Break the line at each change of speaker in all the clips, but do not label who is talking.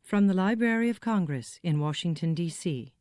From the Library of Congress in Washington, D.C.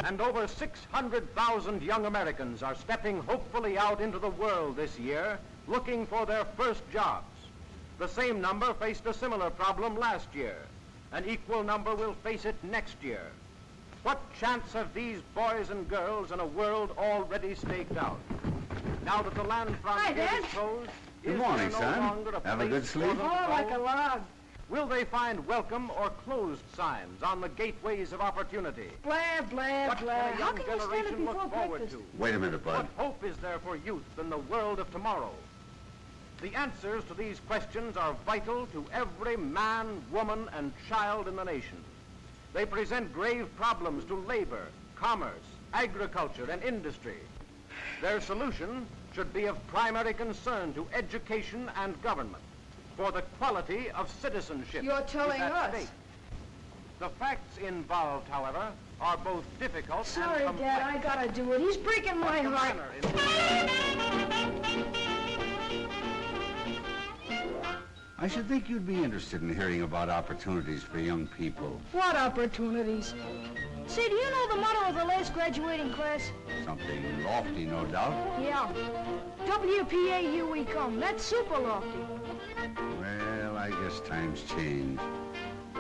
And over 600,000 young Americans are stepping hopefully out into the world this year, looking for their first jobs. The same number faced a similar problem last year. An equal number will face it next year. What chance have these boys and girls in a world already staked out? Now that the land frontier is closed,
good morning, son. Have a good sleep?
Oh, like a log.
Will they find welcome or closed signs on the gateways of opportunity?
Blah, blah,
What
blah.
can a
How
young
can you stand it
generation
before
look forward
breakfast?
to?
Wait a minute, Bud.
What hope is there for youth in the world of tomorrow? The answers to these questions are vital to every man, woman, and child in the nation. They present grave problems to labor, commerce, agriculture, and industry. Their solution should be of primary concern to education and government, for the quality of citizenship.
You're telling
is at
us.
stake. The facts involved, however, are both difficult
Sorry,
and complex.
Dad, I gotta do it. He's breaking my
The
heart.
manner in
I should think you'd be interested in hearing about opportunities for young people.
What opportunities? Say, do you know the motto of the last graduating class?
Something lofty, no doubt.
Yeah. WPA, here we come. That's super lofty.
Well, I guess times change.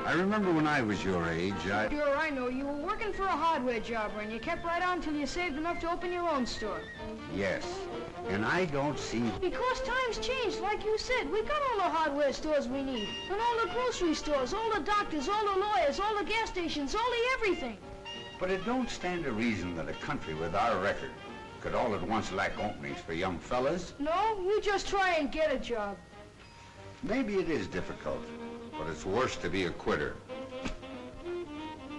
I remember when I was your age,
Sure, I know. You were working for a hardware jobber, and you kept right on till you saved enough to open your own store.
Yes. And I don't see...
Because times changed, like you said. We got all the hardware stores we need. And all the grocery stores, all the doctors, all the lawyers, all the gas stations, all the everything.
But it don't stand to reason that a country with our record could all at once lack openings for young fellas.
No, you just try and get a job.
Maybe it is difficult, but it's worse to be a quitter.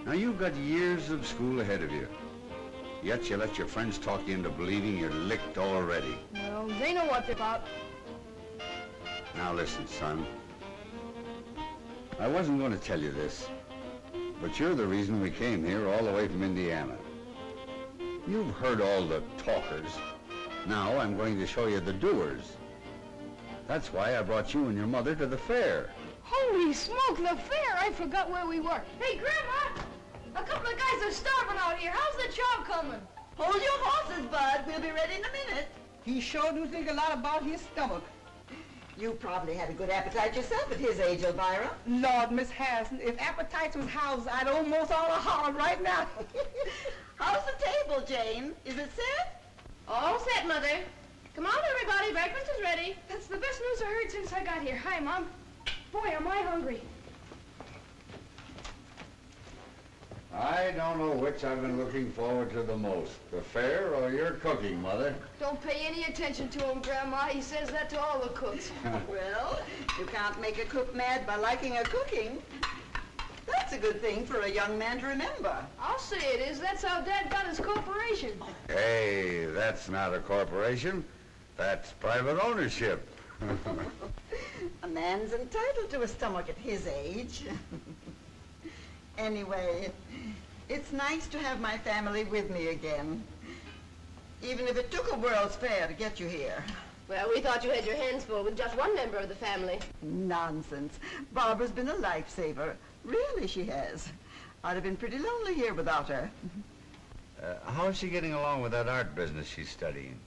Now, you've got years of school ahead of you. Yet you let your friends talk you into believing you're licked already.
Well, they know what they're about.
Now listen, son. I wasn't going to tell you this, but you're the reason we came here all the way from Indiana. You've heard all the talkers. Now I'm going to show you the doers. That's why I brought you and your mother to the fair.
Holy smoke, the fair! I forgot where we were. Hey, Grandma! A couple of guys are starving out here. How's the job coming?
Hold your horses, Bud. We'll be ready in a minute.
He sure do think a lot about his stomach.
You probably had a good appetite yourself at his age, Elvira.
Lord, Miss Harrison, if appetites was housed, I'd almost all a holler right now.
How's the table, Jane? Is it set?
All set, Mother. Come on, everybody. Breakfast is ready.
That's the best news I heard since I got here. Hi, Mom. Boy, am I hungry.
I don't know which I've been looking forward to the most, the fair or your cooking, Mother.
Don't pay any attention to him, Grandma. He says that to all the cooks.
Well, you can't make a cook mad by liking a cooking. That's a good thing for a young man to remember.
I'll say it is. That's how Dad got his corporation.
Hey, that's not a corporation. That's private ownership.
A man's entitled to a stomach at his age. Anyway, it's nice to have my family with me again. Even if it took a World's Fair to get you here.
Well, we thought you had your hands full with just one member of the family.
Nonsense. Barbara's been a lifesaver. Really, she has. I'd have been pretty lonely here without her.
How is she getting along with that art business she's studying?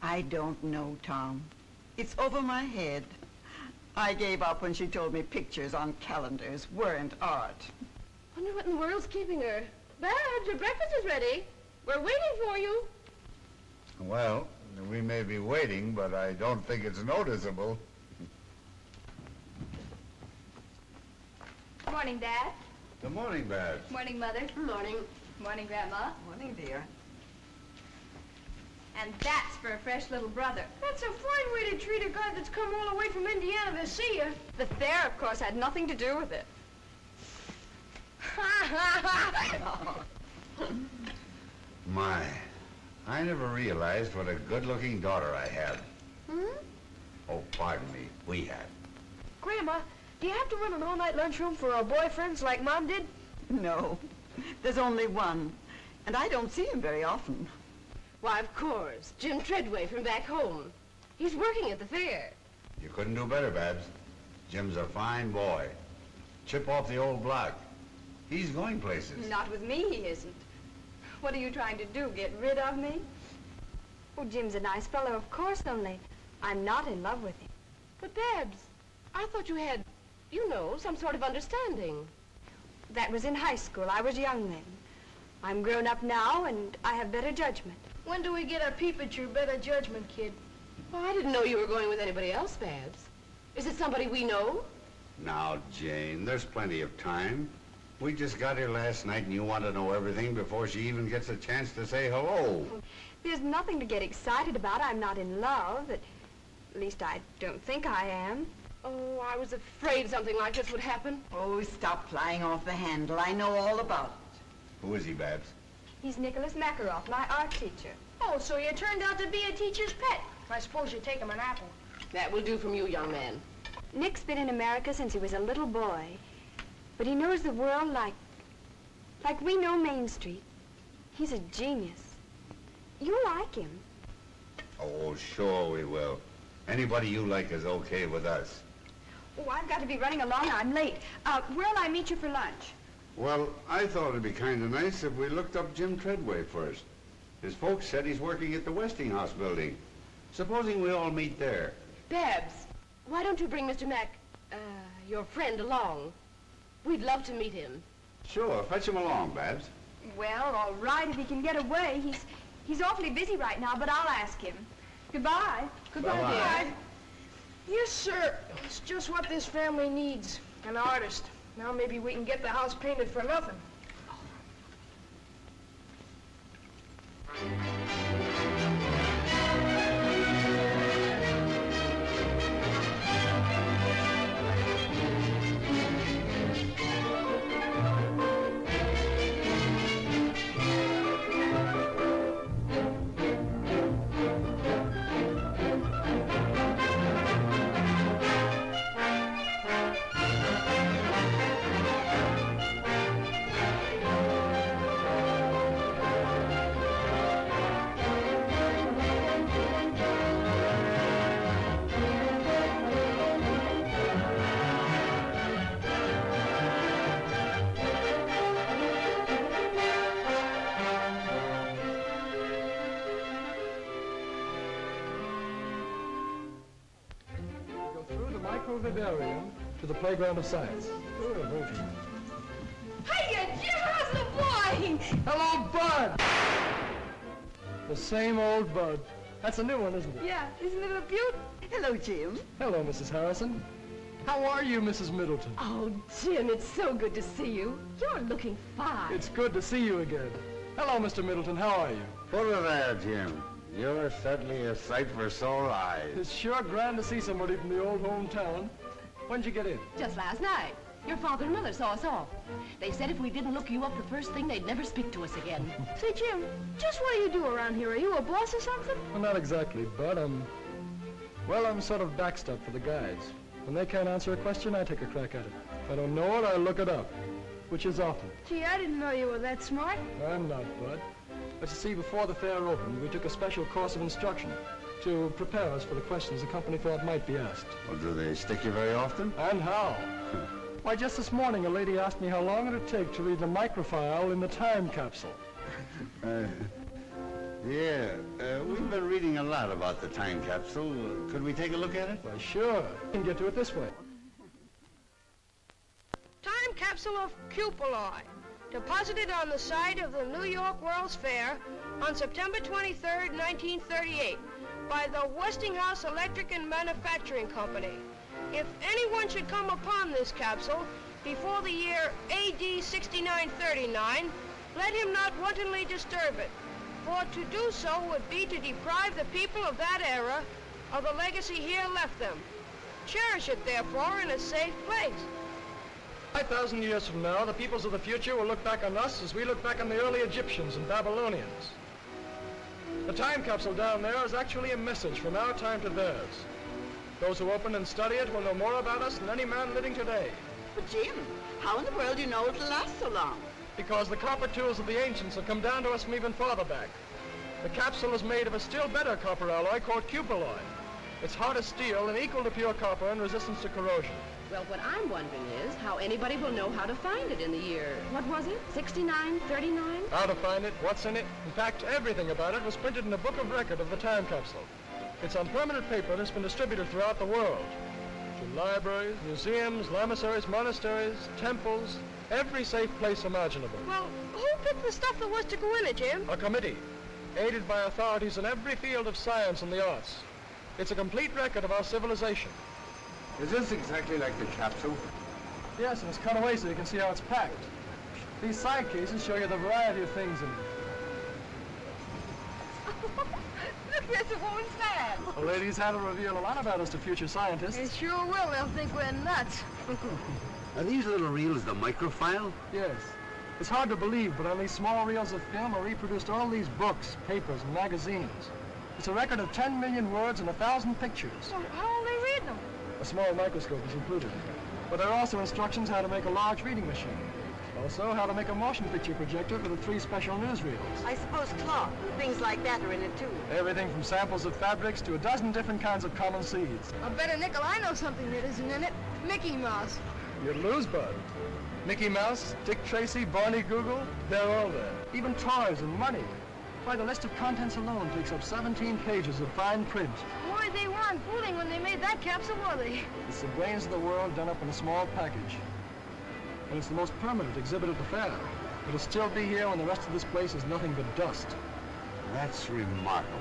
I don't know, Tom. It's over my head. I gave up when she told me pictures on calendars weren't art.
Wonder what in the world's keeping her. Babs, your breakfast is ready. We're waiting for you.
Well, we may be waiting, but I don't think it's noticeable.
Morning, Dad.
Good morning, Babs.
Morning, Mother.
Morning.
Morning, Grandma.
Morning, dear.
And that's for a fresh little brother.
That's a fine way to treat a guy that's come all the way from Indiana to see you.
The fair, of course, had nothing to do with it.
My, I never realized what a good-looking daughter I had. Oh, pardon me, we had.
Grandma, do you have to run an all-night lunchroom for our boyfriends like Mom did?
No, there's only one, and I don't see him very often.
Why, of course. Jim Treadway from back home. He's working at the fair.
You couldn't do better, Babs. Jim's a fine boy. Chip off the old block. He's going places.
Not with me, he isn't. What are you trying to do, get rid of me? Oh, Jim's a nice fellow, of course, only I'm not in love with him.
But, Babs, I thought you had, you know, some sort of understanding.
That was in high school. I was young then. I'm grown up now, and I have better judgment.
When do we get a peep at your better judgment, kid?
Oh, I didn't know you were going with anybody else, Babs. Is it somebody we know?
Now, Jane, there's plenty of time. We just got here last night, and you want to know everything before she even gets a chance to say hello.
There's nothing to get excited about. I'm not in love. At least I don't think I am.
Oh, I was afraid something like this would happen.
Oh, stop flying off the handle. I know all about it.
Who is he, Babs?
He's Nicholas Makaroff, my art teacher.
Oh, so you turned out to be a teacher's pet. I suppose you take him an apple.
That will do from you, young man.
Nick's been in America since he was a little boy. But he knows the world like we know Main Street. He's a genius. You like him.
Oh, sure we will. Anybody you like is okay with us.
Oh, I've got to be running along. I'm late. Where'll I meet you for lunch?
Well, I thought it'd be kind of nice if we looked up Jim Treadway first. His folks said he's working at the Westinghouse building. Supposing we all meet there.
Babs, why don't you bring Mr. your friend along? We'd love to meet him.
Sure, fetch him along, Babs.
Well, all right, if he can get away. He's awfully busy right now, but I'll ask him. Goodbye.
Goodbye,
Bye-bye.
dear.
Yes, sir. It's just what this family needs. An artist. Now maybe we can get the house painted for nothing.
Vivarium to the playground of science.
Hiya, Jim, how's the boy?
Hello, Bud! The same old Bud. That's a new one, isn't it?
Yeah, isn't it a beaut?
Hello, Jim.
Hello, Mrs. Harrison. How are you, Mrs. Middleton?
Oh, Jim, it's so good to see you. You're looking fine.
It's good to see you again. Hello, Mr. Middleton. How are you?
Put her there, Jim. You're certainly a sight for sore eyes.
It's sure grand to see somebody from the old hometown. When'd you get in?
Just last night. Your father and mother saw us off. They said if we didn't look you up the first thing, they'd never speak to us again.
Say, Jim, just what do you do around here? Are you a boss or something?
Well, not exactly, Bud. I'm sort of backstop for the guys. When they can't answer a question, I take a crack at it. If I don't know it, I look it up. which is often.
Gee, I didn't know you were that smart.
I'm not, Bud. But you see, before the fair opened, we took a special course of instruction to prepare us for the questions the company thought might be asked.
Well, do they stick you very often?
And how? Why, just this morning, a lady asked me how long it would take to read the microfile in the time capsule.
We've been reading a lot about the time capsule. Could we take a look at it?
Why, sure. You can get to it this way.
Time capsule of cupuli, deposited on the site of the New York World's Fair on September 23rd, 1938, by the Westinghouse Electric and Manufacturing Company. If anyone should come upon this capsule before the year AD 6939, let him not wantonly disturb it, for to do so would be to deprive the people of that era of the legacy here left them. Cherish it, therefore, in a safe place.
5,000 years from now, the peoples of the future will look back on us as we look back on the early Egyptians and Babylonians. The time capsule down there is actually a message from our time to theirs. Those who open and study it will know more about us than any man living today.
But Jim, how in the world do you know it'll last so long?
Because the copper tools of the ancients have come down to us from even farther back. The capsule is made of a still better copper alloy called cupuli. It's hard as steel and equal to pure copper in resistance to corrosion.
Well, what I'm wondering is how anybody will know how to find it in the year.
What was it? 69, 39?
How to find it, what's in it. In fact, everything about it was printed in a book of record of the time capsule. It's on permanent paper and it's been distributed throughout the world. To libraries, museums, lamissaries, monasteries, temples, every safe place imaginable.
Well, who picked the stuff that was to go in it, Jim?
A committee, aided by authorities in every field of science and the arts. It's a complete record of our civilization.
Is this exactly like the capsule?
Yes, and it's cut away so you can see how it's packed. These side cases show you the variety of things in it.
Look, there's a woman's man.
The ladies had to reveal a lot about us to future scientists.
They sure will. They'll think we're nuts.
Are these little reels the microfile?
Yes. It's hard to believe, but on these small reels of film are reproduced all these books, papers, and magazines. It's a record of 10 million words and 1,000 pictures.
Well, how will they read them?
A small microscope is included. But there are also instructions how to make a large reading machine. Also, how to make a motion picture projector for the 3 special newsreels.
I suppose cloth and things like that are in it too.
Everything from samples of fabrics to a dozen different kinds of common seeds.
I'll bet a nickel I know something that isn't in it. Mickey Mouse.
You'd lose, Bud. Mickey Mouse, Dick Tracy, Barney Google, they're all there. Even toys and money. Why, the list of contents alone takes up 17 pages of fine print.
Boy, they weren't fooling when they made that capsule, were they?
It's the brains of the world done up in a small package. And it's the most permanent exhibit at the fair. It'll still be here when the rest of this place is nothing but dust.
That's remarkable.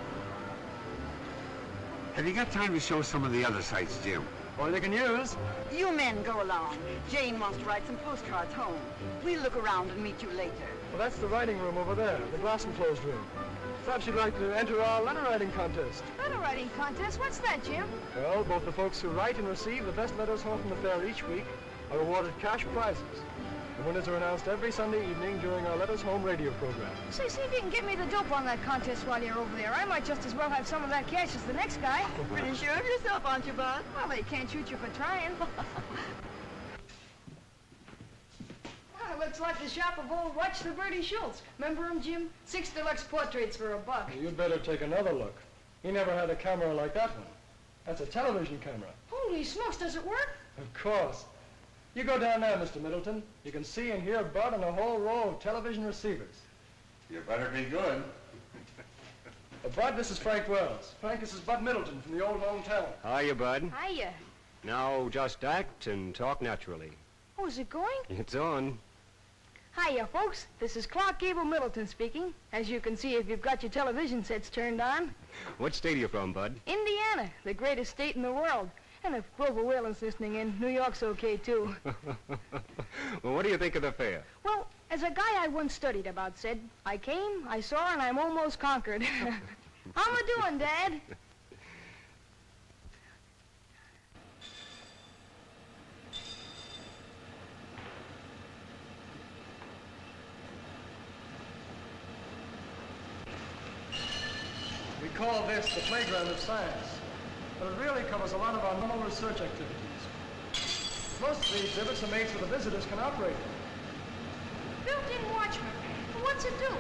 Have you got time to show some of the other sites, Jim?
All they can use.
You men go along. Jane wants to write some postcards home. We'll look around and meet you later.
Well, that's the writing room over there, the glass enclosed room. Perhaps you'd like to enter our letter writing contest.
Letter writing contest? What's that, Jim?
Well, both the folks who write and receive the best letters home from the fair each week are awarded cash prizes. The winners are announced every Sunday evening during our Letters Home radio program.
Say, see if you can get me the dope on that contest while you're over there. I might just as well have some of that cash as the next guy.
Pretty sure of yourself, aren't you, Bud?
Well, they can't shoot you for trying. Well, looks like the shop of old Watch the Birdie Schultz. Remember him, Jim? 6 deluxe portraits for $1.
Well, you'd better take another look. He never had a camera like that one. That's a television camera.
Holy smokes, does it work?
Of course. You go down there, Mr. Middleton. You can see and hear Bud on a whole row of television receivers.
You better be good.
Bud, this is Frank Wells. Frank, this is Bud Middleton from the old hometown.
Hiya, Bud.
Hiya.
Now, just act and talk naturally.
Oh, is it going?
It's on.
Hiya, folks. This is Clark Gable Middleton speaking. As you can see if you've got your television sets turned on.
What state are you from, Bud?
Indiana, the greatest state in the world. And if Grover Whalen's listening in, New York's okay, too.
Well, what do you think of the fair?
Well, as a guy I once studied about said, I came, I saw, and I'm almost conquered. How am I doing, Dad?
We call this the playground of science. But it really covers a lot of our normal research activities. Most of the exhibits are made so the visitors can operate them.
built-in watchman. Well, what's it do?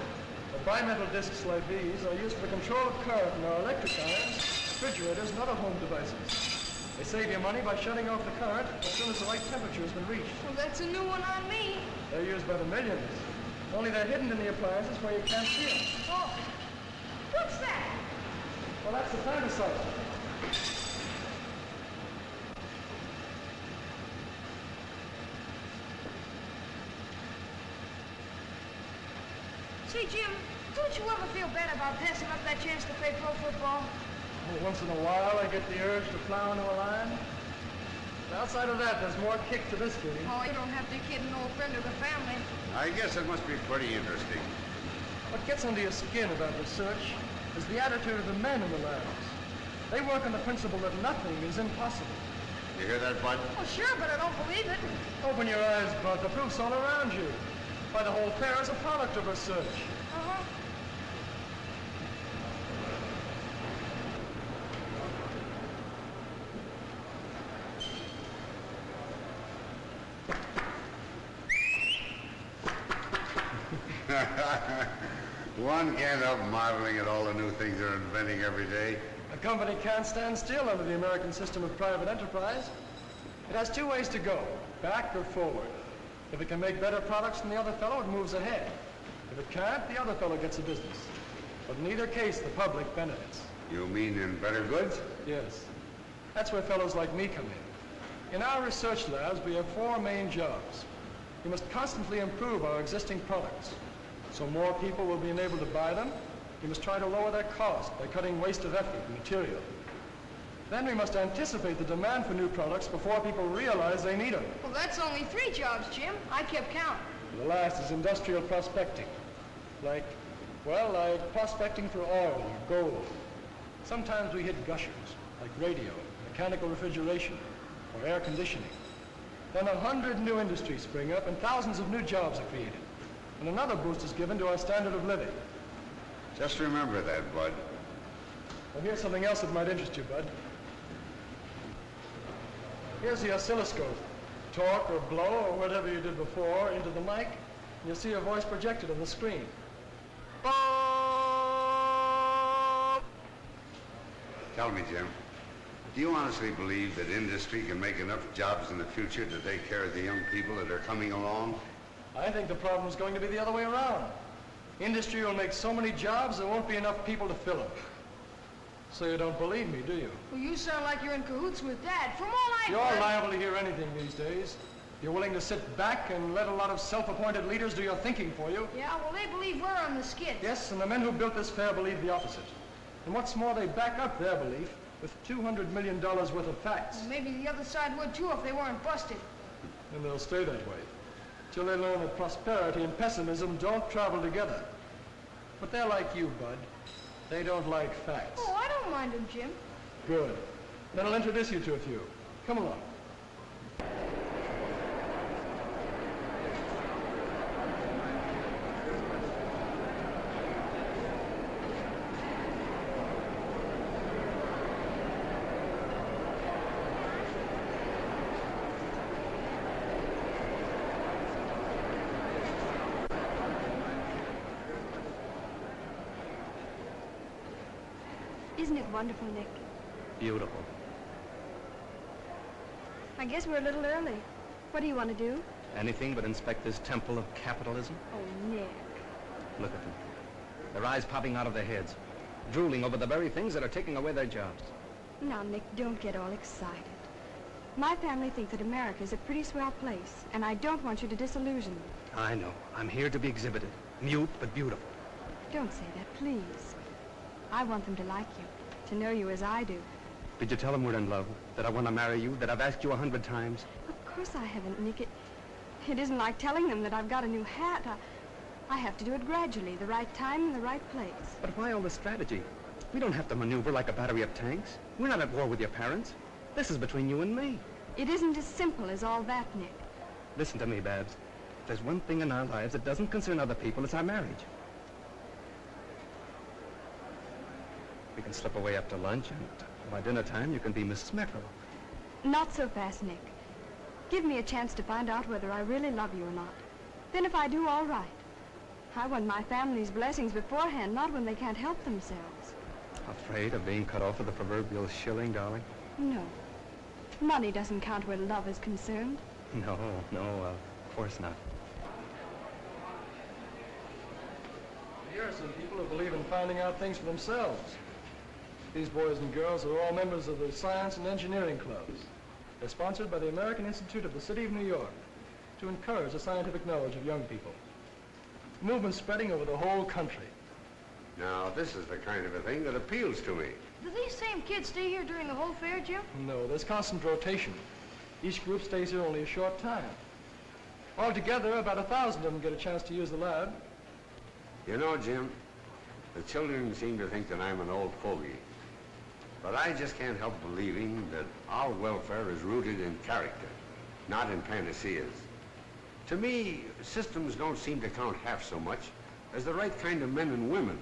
The bimetal discs like these are used for the control of current in our electric irons, refrigerators, and other home devices. They save you money by shutting off the current as soon as the right temperature has been reached.
Well, that's a new one on me.
They're used by the millions. Only they're hidden in the appliances where you can't see them.
Oh, what's that?
Well, that's the thermostat.
Say, Jim, don't you ever feel bad about passing up that chance to play pro football?
Well, once in a while, I get the urge to plow into a line. But outside of that, there's more kick to this game.
Oh, you don't have to kid an old friend of the family.
I guess it must be pretty interesting.
What gets under your skin about research is the attitude of the men in the labs. They work on the principle that nothing is impossible.
You hear that, Bud?
Well, sure, but I don't believe it.
Open your eyes, Bud. The proof's all around you. Why, the whole fair is a product of research.
Uh-huh.
One can't help marveling at all the new things they're inventing every day.
A company can't stand still under the American system of private enterprise. It has two ways to go, back or forward. If it can make better products than the other fellow, it moves ahead. If it can't, the other fellow gets the business. But in either case, the public benefits.
You mean in better goods?
Yes. That's where fellows like me come in. In our research labs, we have four main jobs. We must constantly improve our existing products. So more people will be enabled to buy them. We must try to lower their cost by cutting waste of effort and material. Then we must anticipate the demand for new products before people realize they need them.
Well, that's only 3 jobs, Jim. I kept count.
And the last is industrial prospecting. Like prospecting for oil or gold. Sometimes we hit gushers, like radio, mechanical refrigeration, or air conditioning. Then 100 new industries spring up and thousands of new jobs are created. And another boost is given to our standard of living.
Just remember that, Bud.
Well, here's something else that might interest you, Bud. Here's the oscilloscope. Talk or blow or whatever you did before into the mic, and you'll see your voice projected on the screen.
Tell me, Jim, do you honestly believe that industry can make enough jobs in the future to take care of the young people that are coming along?
I think the problem is going to be the other way around. Industry will make so many jobs there won't be enough people to fill them. So you don't believe me, do you?
Well, you sound like you're in cahoots with Dad. From all I've
You're
heard...
liable to hear anything these days. You're willing to sit back and let a lot of self-appointed leaders do your thinking for you.
Yeah, well, they believe we're on the skid.
Yes, and the men who built this fair believe the opposite. And what's more, they back up their belief with $200 million worth of facts.
Well, maybe the other side would, too, if they weren't busted.
And they'll stay that way, till they learn that prosperity and pessimism don't travel together. But they're like you, Bud. They don't like facts.
Oh, I don't mind them, Jim.
Good. Then I'll introduce you to a few. Come along.
Isn't it wonderful, Nick?
Beautiful.
I guess we're a little early. What do you want to do?
Anything but inspect this temple of capitalism?
Oh, Nick.
Look at them. Their eyes popping out of their heads, drooling over the very things that are taking away their jobs.
Now, Nick, don't get all excited. My family think that America's a pretty swell place, and I don't want you to disillusion them.
I know. I'm here to be exhibited. Mute, but beautiful.
Don't say that, please. I want them to like you, to know you as I do.
Did you tell them we're in love? That I want to marry you? That I've asked you 100 times?
Of course I haven't, Nick. It isn't like telling them that I've got a new hat. I have to do it gradually, the right time and the right place.
But why all this strategy? We don't have to maneuver like a battery of tanks. We're not at war with your parents. This is between you and me.
It isn't as simple as all that, Nick.
Listen to me, Babs. If there's one thing in our lives that doesn't concern other people, it's our marriage. We can slip away after lunch, and by dinner time, you can be Miss Smeckerl.
Not so fast, Nick. Give me a chance to find out whether I really love you or not. Then if I do, all right. I want my family's blessings beforehand, not when they can't help themselves.
Afraid of being cut off with the proverbial shilling, darling?
No. Money doesn't count where love is concerned.
No, of course not.
Here are some people who believe in finding out things for themselves. These boys and girls are all members of the Science and Engineering Clubs. They're sponsored by the American Institute of the City of New York to encourage the scientific knowledge of young people. The movement's spreading over the whole country.
Now, this is the kind of a thing that appeals to me.
Do these same kids stay here during the whole fair, Jim?
No, there's constant rotation. Each group stays here only a short time. Altogether, about 1,000 of them get a chance to use the lab.
You know, Jim, the children seem to think that I'm an old fogey. But I just can't help believing that our welfare is rooted in character, not in panaceas. To me, systems don't seem to count half so much as the right kind of men and women,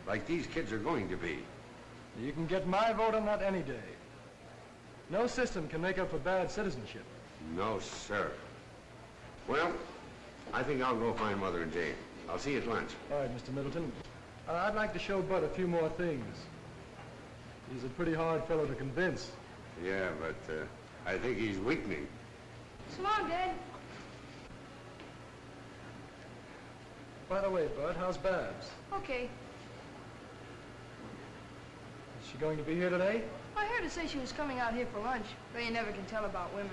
like these kids are going to be.
You can get my vote on that any day. No system can make up for bad citizenship.
No, sir. Well, I think I'll go find Mother and Jane. I'll see you at lunch.
All right, Mr. Middleton. I'd like to show Bud a few more things. He's a pretty hard fellow to convince.
Yeah, but I think he's weakening.
So long, Dad.
By the way, Bud, how's Babs?
Okay.
Is she going to be here today?
I heard her say she was coming out here for lunch, but you never can tell about women.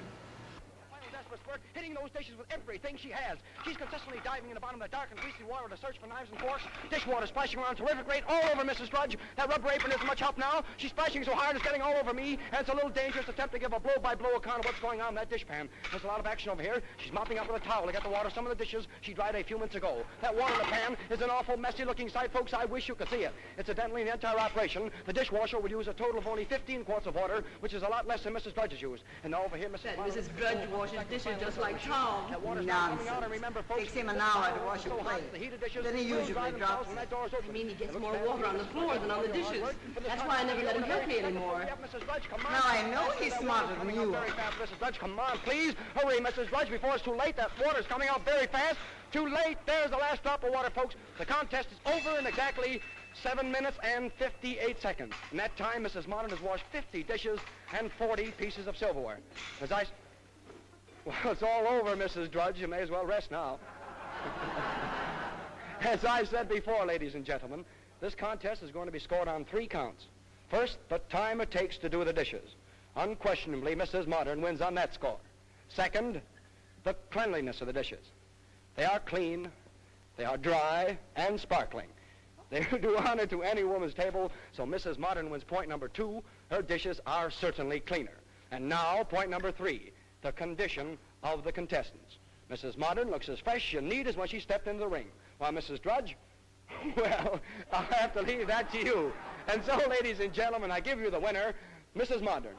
Final desperate spurt, hitting those dishes with everything she has. She's consistently diving in the bottom of the dark and greasy water to search for knives and forks. Dishwater splashing around terrific rate all over Mrs. Drudge. That rubber apron isn't much help now. She's splashing so hard it's getting all over me, and it's a little dangerous to attempt to give a blow-by-blow account of what's going on in that dishpan. There's a lot of action over here. She's mopping up with a towel to get the water some of the dishes she dried a few minutes ago. That water in the pan is an awful messy-looking sight, folks. I wish you could see it. Incidentally, in the entire operation, the dishwasher will use a total of only 15 quarts of water, which is a lot less than Mrs. Drudge's used. And now over here,
Mrs. Drudge washes dishes just like Tom.
That water's not coming out, and remember, folks,
Takes him an hour to wash a
so hot,
plate.
the heated dishes
Then he
will
usually
dry themselves
drops
when
it.
that door's open.
I mean, he gets more water on the floor than on the dishes. That's why I never let him help me anymore.
Now, I know he's smarter than you are.
Very fast, Mrs. Drudge. Come on, please. Hurry, Mrs. Drudge, before it's too late. That water's coming out very fast. Too late. There's the last drop of water, folks. The contest is over in exactly 7 minutes and 58 seconds. In that time, Mrs. Modern has washed 50 dishes and 40 pieces of silverware. Well, it's all over, Mrs. Drudge. You may as well rest now. As I said before, ladies and gentlemen, this contest is going to be scored on 3 counts. First, the time it takes to do the dishes. Unquestionably, Mrs. Modern wins on that score. Second, the cleanliness of the dishes. They are clean, they are dry, and sparkling. They do honor to any woman's table, so Mrs. Modern wins point number 2. Her dishes are certainly cleaner. And now, point number 3, the condition of the contestants. Mrs. Modern looks as fresh and neat as when she stepped into the ring, while Mrs. Drudge, well, I'll have to leave that to you. And so, ladies and gentlemen, I give you the winner, Mrs. Modern.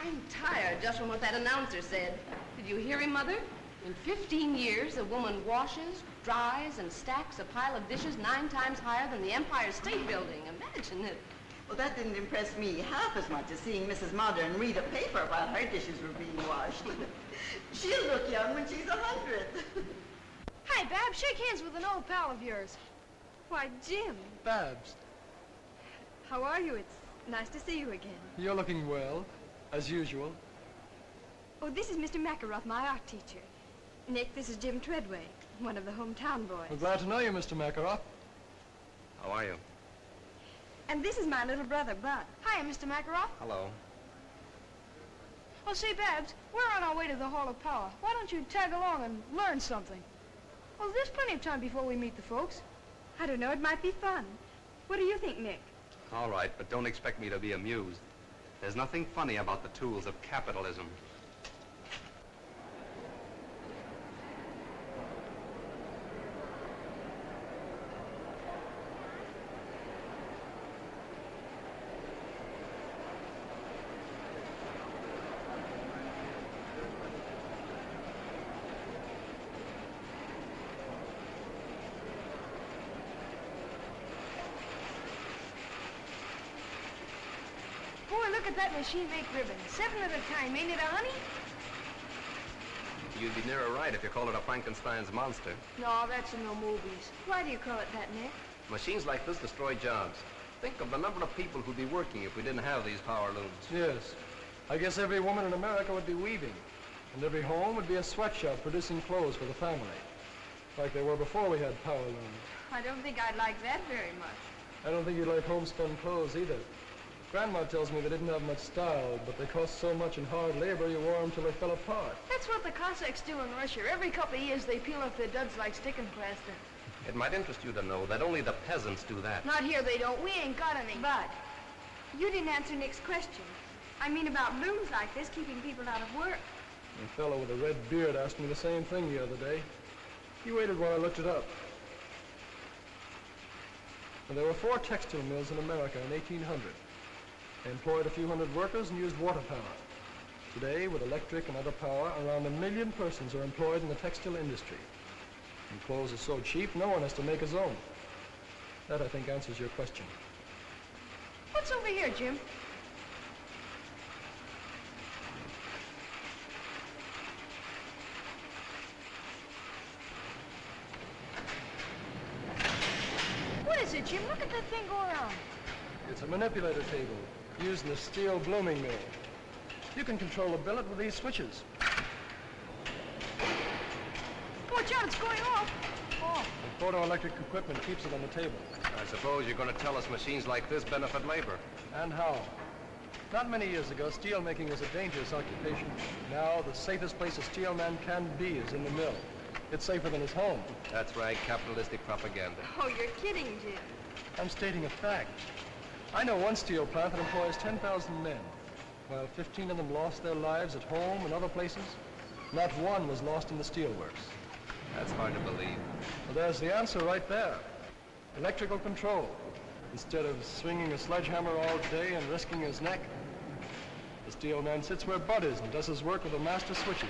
I'm tired just from what that announcer said. Did you hear him, Mother? In 15 years, a woman washes, dries, and stacks a pile of dishes 9 times higher than the Empire State Building. Imagine it.
Well, that didn't impress me half as much as seeing Mrs. Modern read a paper while her dishes were being washed. She'll look young when she's 100.
Hi, Bab. Shake hands with an old pal of yours.
Why, Jim,
Babs,
how are you? It's nice to see you again.
you're looking well, as usual.
Oh, this is Mr. Makaroff, my art teacher. Nick, this is Jim Treadway, one of the hometown boys.
We're glad to know you, Mr. Makaroff.
How are you?
And this is my little brother, Bud.
Hi, Mr. Makaroff.
Hello.
Oh, say, Babs, we're on our way to the Hall of Power. Why don't you tag along and learn something? Well, there's plenty of time before we meet the folks.
I don't know, it might be fun. What do you think, Nick?
All right, but don't expect me to be amused. There's nothing funny about the tools of capitalism.
Boy, look look at that machine make ribbons. 7 at a time, ain't it, honey?
You'd be nearer right if you call it a Frankenstein's monster.
No, that's in the movies. Why do you call it that, Nick?
Machines like this destroy jobs. Think of the number of people who'd be working if we didn't have these power looms.
Yes. I guess every woman in America would be weaving. And every home would be a sweatshop producing clothes for the family. Like they were before we had power looms.
I don't think I'd like that very much.
I don't think you'd like homespun clothes either. Grandma tells me they didn't have much style, but they cost so much in hard labor you wore them till they fell apart.
That's what the Cossacks do in Russia. Every couple of years they peel off their duds like sticking plaster.
It might interest you to know that only the peasants do that.
Not here they don't. We ain't got any.
But you didn't answer Nick's question. I mean about looms like this keeping people out of work.
A fellow with a red beard asked me the same thing the other day. He waited while I looked it up. And there were 4 textile mills in America in 1800. They employed a few hundred workers and used water power. Today, with electric and other power, around 1 million persons are employed in the textile industry. And clothes are so cheap, no one has to make his own. That, I think, answers your question.
What's over here, Jim? What is it, Jim? Look at that thing go around.
It's a manipulator table, used in a steel blooming mill. You can control the billet with these switches.
Watch out, it's going off. Oh.
The photoelectric equipment keeps it on the table.
I suppose you're going to tell us machines like this benefit labor.
And how? Not many years ago, steel making was a dangerous occupation. Now, the safest place a steel man can be is in the mill. It's safer than his home.
That's right, capitalistic propaganda.
Oh, you're kidding, Jim.
I'm stating a fact. I know one steel plant that employs 10,000 men. While 15 of them lost their lives at home and other places, not one was lost in the steelworks.
That's hard to believe.
Well, there's the answer right there. Electrical control. Instead of swinging a sledgehammer all day and risking his neck, the steel man sits where Bud is and does his work with the master switches.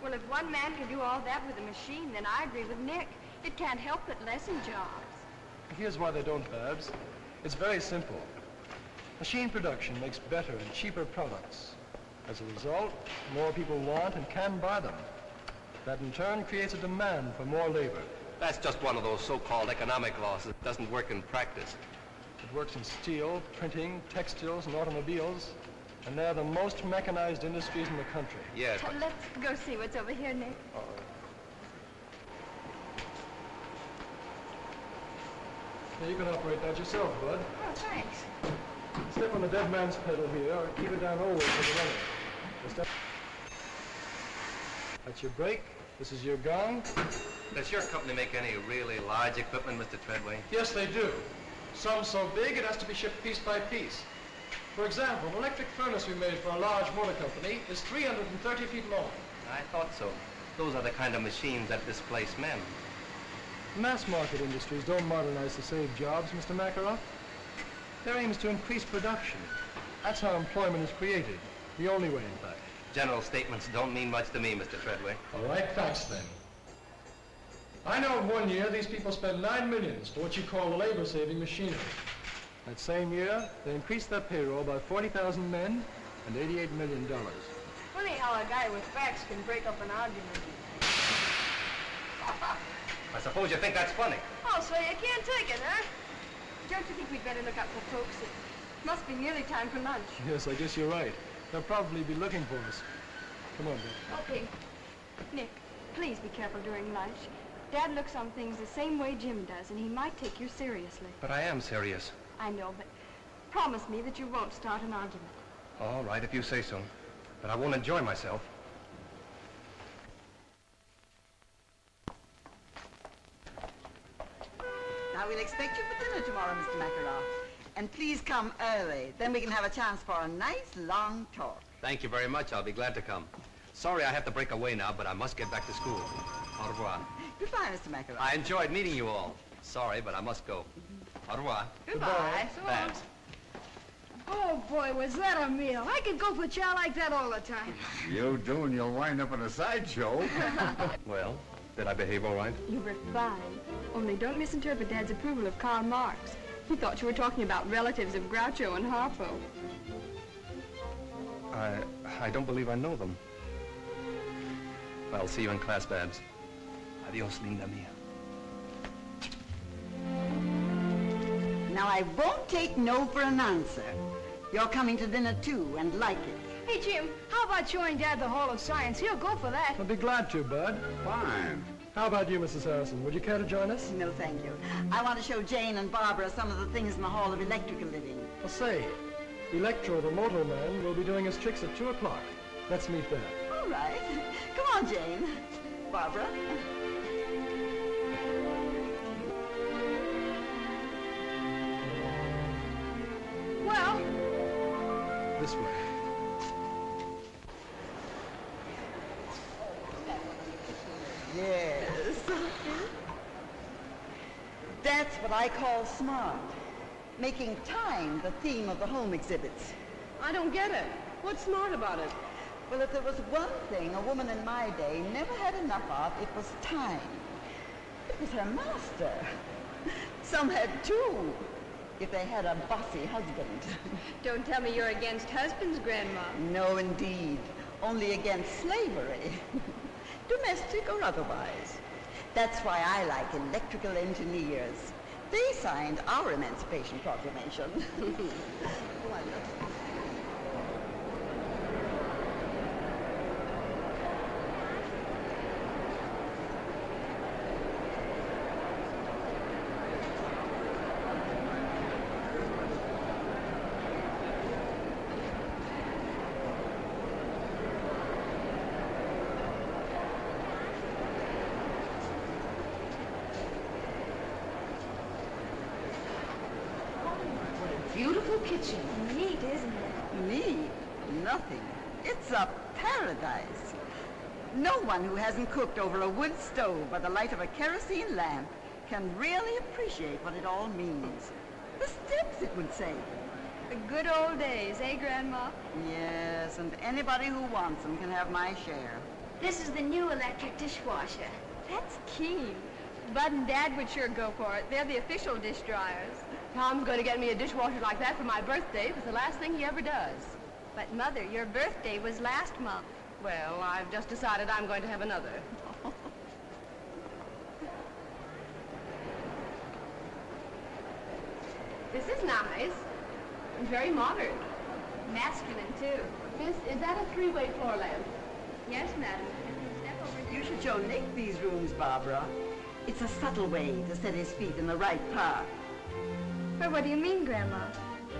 Well, if one man can do all that with a machine, then I agree with Nick. It can't help but lessen jobs.
Here's why they don't, Babs. It's very simple. Machine production makes better and cheaper products. As a result, more people want and can buy them. That in turn creates a demand for more labor.
That's just one of those so-called economic laws that doesn't work in practice.
It works in steel, printing, textiles, and automobiles, and they're the most mechanized industries in the country.
Yes, but...
Let's go see what's over here, Nick.
Now, you can operate that yourself, Bud.
Oh, thanks.
Step on the dead man's pedal here, or keep it down always with the runner. Now step. That's your brake. This is your gong.
Does your company make any really large equipment, Mr. Treadway?
Yes, they do. Some so big it has to be shipped piece by piece. For example, an electric furnace we made for a large motor company is 330 feet long.
I thought so. Those are the kind of machines that displace men.
Mass market industries don't modernize to save jobs, Mr. Makarov. Their aim is to increase production. That's how employment is created. The only way, in fact.
General statements don't mean much to me, Mr. Treadway.
All right, thanks then. I know in 1 year these people spend $9 million for what you call labor-saving machinery. That same year, they increased their payroll by 40,000 men and $88 million.
Funny how a guy with facts can break up an argument.
I suppose you think that's funny.
Oh, so you can't take it, huh?
Don't you think we'd better look out for folks? It must be nearly time for lunch.
Yes, I guess you're right. They'll probably be looking for us. Come on, Bill.
Okay. Nick, please be careful during lunch. Dad looks on things the same way Jim does, and he might take you seriously.
But I am serious.
I know, but promise me that you won't start an argument.
All right, if you say so. But I won't enjoy myself.
Now, we'll expect you for dinner tomorrow, Mr. Makarov. And please come early. Then we can have a chance for a nice, long talk.
Thank you very much. I'll be glad to come. Sorry I have to break away now, but I must get back to school. Au revoir.
Goodbye, Mr. Makarov.
I enjoyed meeting you all. Sorry, but I must go. Au revoir.
Goodbye.
Thanks.
Oh, boy, was that a meal. I could go for chow like that all the time.
You do, and you'll wind up in a sideshow.
Well, did I behave all right?
You were fine. Only don't misinterpret Dad's approval of Karl Marx. He thought you were talking about relatives of Groucho and Harpo.
I don't believe I know them. Well, I'll see you in class, Babs. Adios, linda mia.
Now, I won't take no for an answer. You're coming to dinner, too, and like it.
Hey, Jim, how about showing Dad the Hall of Science? He'll go for that.
I'd be glad to, Bud.
Fine.
How about you, Mrs. Harrison? Would you care to join us?
No, thank you. I want to show Jane and Barbara some of the things in the Hall of Electrical Living.
Well, say, Electro, the motor man, will be doing his tricks at 2 o'clock. Let's meet there.
All right. Come on, Jane. Barbara.
Well,
This way.
Yes. That's what I call smart. Making time the theme of the home exhibits.
I don't get it. What's smart about it?
Well, if there was one thing a woman in my day never had enough of, it was time. It was her master. Some had two, if they had a bossy husband.
Don't tell me you're against husbands, Grandma.
No, indeed. Only against slavery. Domestic or otherwise. That's why I like electrical engineers. They signed our Emancipation Proclamation. Wonderful.
Beautiful kitchen.
Neat, isn't it?
Me? Nothing. It's a paradise. No one who hasn't cooked over a wood stove by the light of a kerosene lamp can really appreciate what it all means. The steps it would save.
The good old days, eh, Grandma?
Yes, and anybody who wants them can have my share.
This is the new electric dishwasher. That's keen. Bud and Dad would sure go for it. They're the official dish dryers.
Tom's going to get me a dishwasher like that for my birthday. It's the last thing he ever does.
But, Mother, your birthday was last month.
Well, I've just decided I'm going to have another. This is nice. And very modern.
Masculine, too.
Miss, is that a three-way floor lamp?
Yes, Madam. Step over
You should show Nick these rooms, Barbara. It's a subtle way to set his feet in the right part.
Well, what do you mean, Grandma?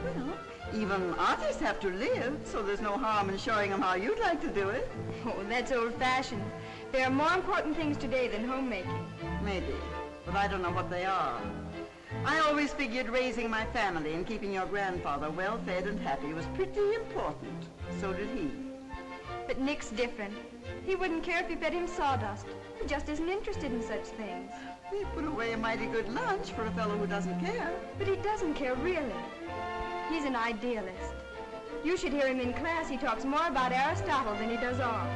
Well, even artists have to live, so there's no harm in showing them how you'd like to do it.
Oh, that's old-fashioned. There are more important things today than homemaking.
Maybe, but I don't know what they are. I always figured raising my family and keeping your grandfather well-fed and happy was pretty important. So did he.
But Nick's different. He wouldn't care if you fed him sawdust. He just isn't interested in such things.
We put away a mighty good lunch for a fellow who doesn't care.
But he doesn't care, really. He's an idealist. You should hear him in class. He talks more about Aristotle than he does off.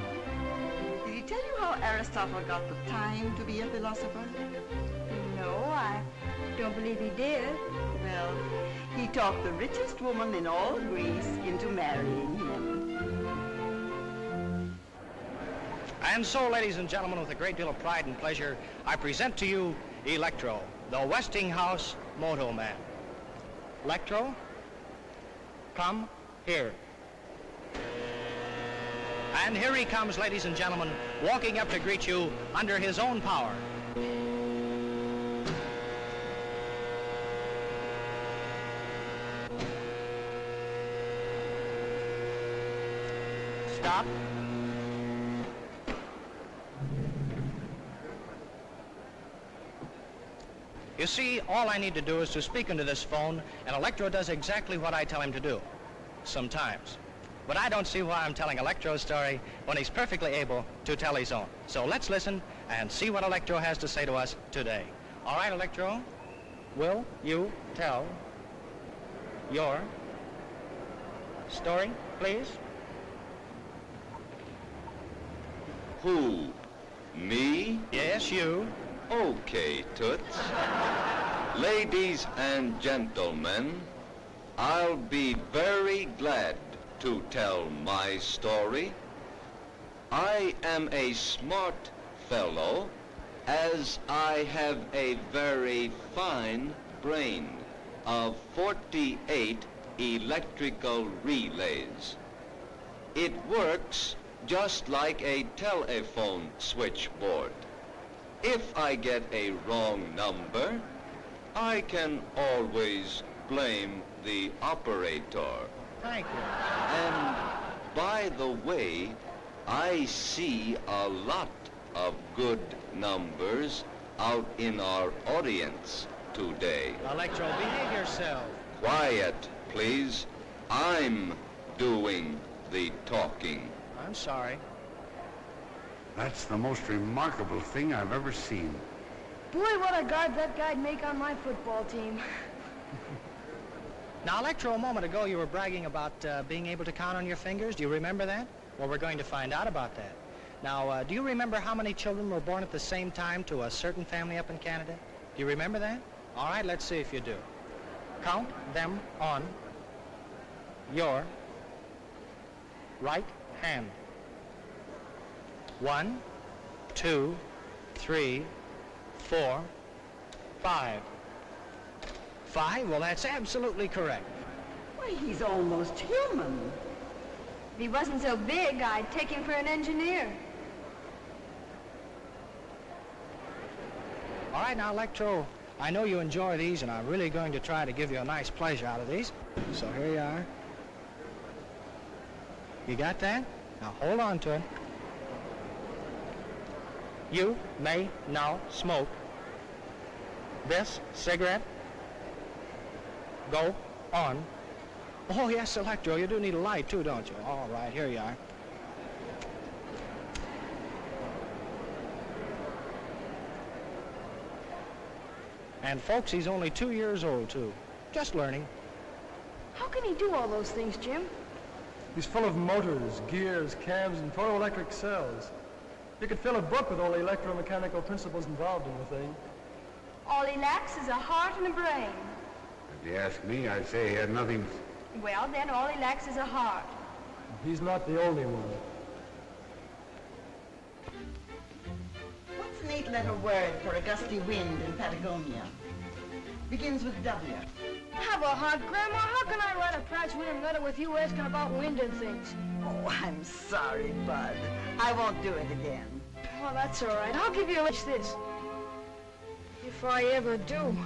Did he tell you how Aristotle got the time to be a philosopher?
No, I don't believe he did.
Well, he talked the richest woman in all Greece into marrying him.
And so, ladies and gentlemen, with a great deal of pride and pleasure, I present to you Electro, the Westinghouse Moto Man. Electro, come here. And here he comes, ladies and gentlemen, walking up to greet you under his own power. Stop. You see, all I need to do is to speak into this phone, and Electro does exactly what I tell him to do. Sometimes. But I don't see why I'm telling Electro's story when he's perfectly able to tell his own. So let's listen and see what Electro has to say to us today. All right, Electro, will you tell your story, please?
Who? Me?
Yes, you.
Okay, Toots. Ladies and gentlemen, I'll be very glad to tell my story. I am a smart fellow, as I have a very fine brain of 48 electrical relays. It works just like a telephone switchboard. If I get a wrong number, I can always blame the operator.
Thank you.
And by the way, I see a lot of good numbers out in our audience today.
Electro, behave yourself.
Quiet, please. I'm doing the talking.
I'm sorry.
That's the most remarkable thing I've ever seen.
Boy, what a guard that guy'd make on my football team.
Now, Electro, a moment ago you were bragging about being able to count on your fingers. Do you remember that? Well, we're going to find out about that. Now, do you remember how many children were born at the same time to a certain family up in Canada? Do you remember that? All right, let's see if you do. Count them on your right hand. 1, 2, 3, 4, 5. 5? Well, that's absolutely correct.
Why, he's almost human.
If he wasn't so big, I'd take him for an engineer.
All right, now, Electro, I know you enjoy these, and I'm really going to try to give you a nice pleasure out of these. So here you are. You got that? Now, hold on to it. You may now smoke this cigarette. Go on. Oh, yes, Electro, you do need a light, too, don't you? All right, here you are. And, folks, he's only 2 years old, too. Just learning.
How can he do all those things, Jim?
He's full of motors, gears, cams, and photoelectric cells. You could fill a book with all the electromechanical principles involved in the thing.
All he lacks is a heart and a brain.
If you ask me, I'd say he had nothing.
Well, then all he lacks is a heart.
He's not the only one.
What's an eight-letter word for a gusty wind in Patagonia? Begins with W.
Have a heart, Grandma. How can I write a Pratt-Whitney letter with you asking about wind and things?
Oh, I'm sorry, Bud. I won't do it again.
Well, that's all right. I'll give you a wish this. If I ever do.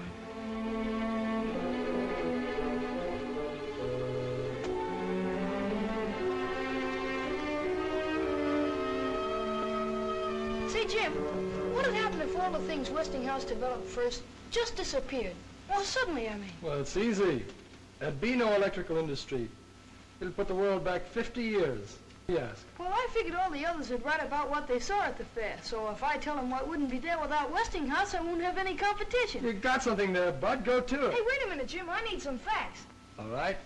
Say, Jim, what would happen if all the things Westinghouse developed first just disappeared? Well, suddenly, I mean.
Well, it's easy. There'd be no electrical industry. It'll put the world back 50 years. Yes.
Well, I figured all the others would write about what they saw at the fair. So if I tell them what wouldn't be there without Westinghouse, I won't have any competition.
You got something there, Bud. Go to it.
Hey, wait a minute, Jim. I need some facts.
All right.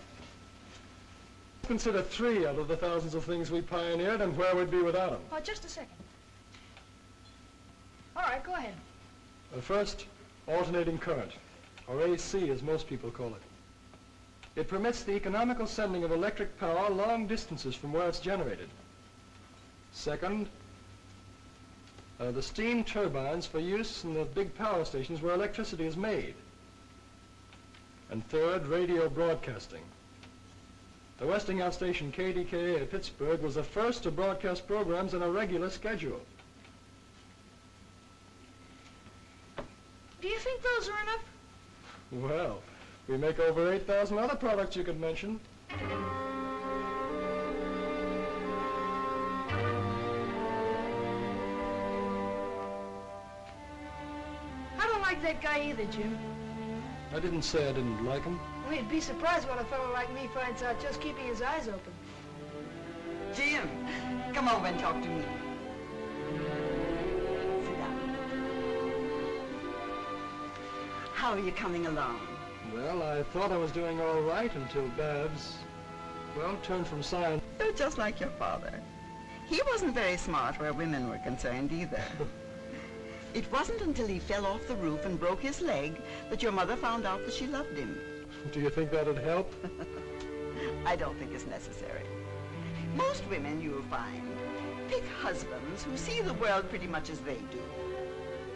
Consider 3 out of the thousands of things we pioneered and where we'd be without them.
Oh, just a second. All right, go ahead.
First, alternating current, or AC as most people call it. It permits the economical sending of electric power long distances from where it's generated. Second, the steam turbines for use in the big power stations where electricity is made. And third, radio broadcasting. The Westinghouse station KDKA at Pittsburgh was the first to broadcast programs on a regular schedule.
Do you think those are enough?
Well, we make over 8,000 other products you could mention.
I don't like that guy either, Jim.
I didn't say I didn't like him.
Well, you'd be surprised when a fellow like me finds out just keeping his eyes open.
Jim, come over and talk to me. Sit down. How are you coming along?
Well, I thought I was doing all right until Babs, well, turned from science.
You're just like your father. He wasn't very smart where women were concerned either. It wasn't until he fell off the roof and broke his leg that your mother found out that she loved him.
Do you think that'd help?
I don't think it's necessary. women, you'll find, pick husbands who see the world pretty much as they do,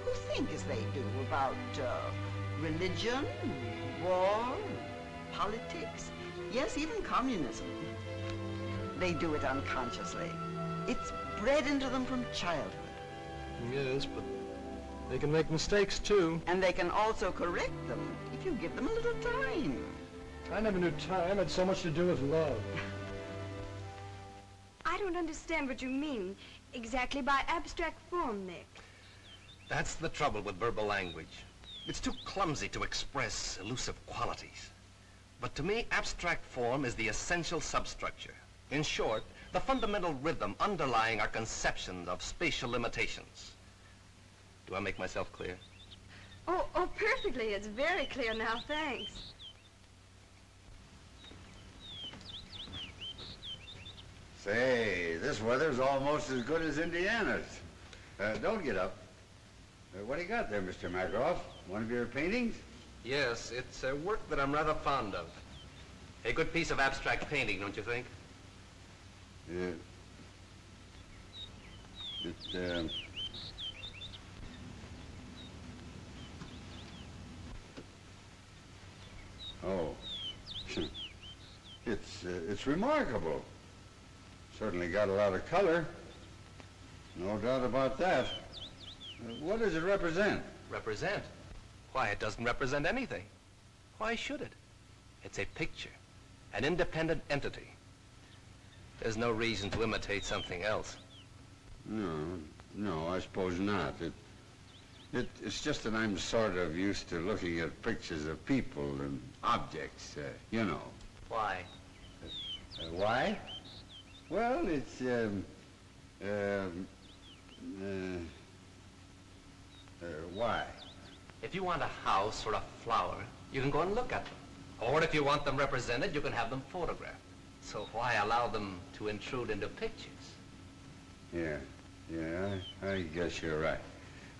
who think as they do about religion, war, politics, yes, even communism. They do it unconsciously. It's bred into them from childhood.
Yes, but they can make mistakes, too.
And they can also correct them if you give them a little time.
I never knew time had so much to do with love.
I don't understand what you mean exactly by abstract form, Nick.
That's the trouble with verbal language. It's too clumsy to express elusive qualities. But to me, abstract form is the essential substructure. In short, the fundamental rhythm underlying our conceptions of spatial limitations. Do I make myself clear?
Oh, perfectly. It's very clear now, thanks.
Say, this weather's almost as good as Indiana's. Don't get up. What do you got there, Mr. Makaroff? One of your paintings?
Yes, it's a work that I'm rather fond of. A good piece of abstract painting, don't you think?
Oh. It's remarkable. Certainly got a lot of color. No doubt about that. What does it represent?
Represent? Why, it doesn't represent anything. Why should it? It's a picture, an independent entity. There's no reason to imitate something else.
No, I suppose not. It's just that I'm sort of used to looking at pictures of people and objects, you know.
Why?
Why? Well, it's, why?
If you want a house or a flower, you can go and look at them. Or if you want them represented, you can have them photographed. So why allow them to intrude into pictures?
Yeah, I guess you're right.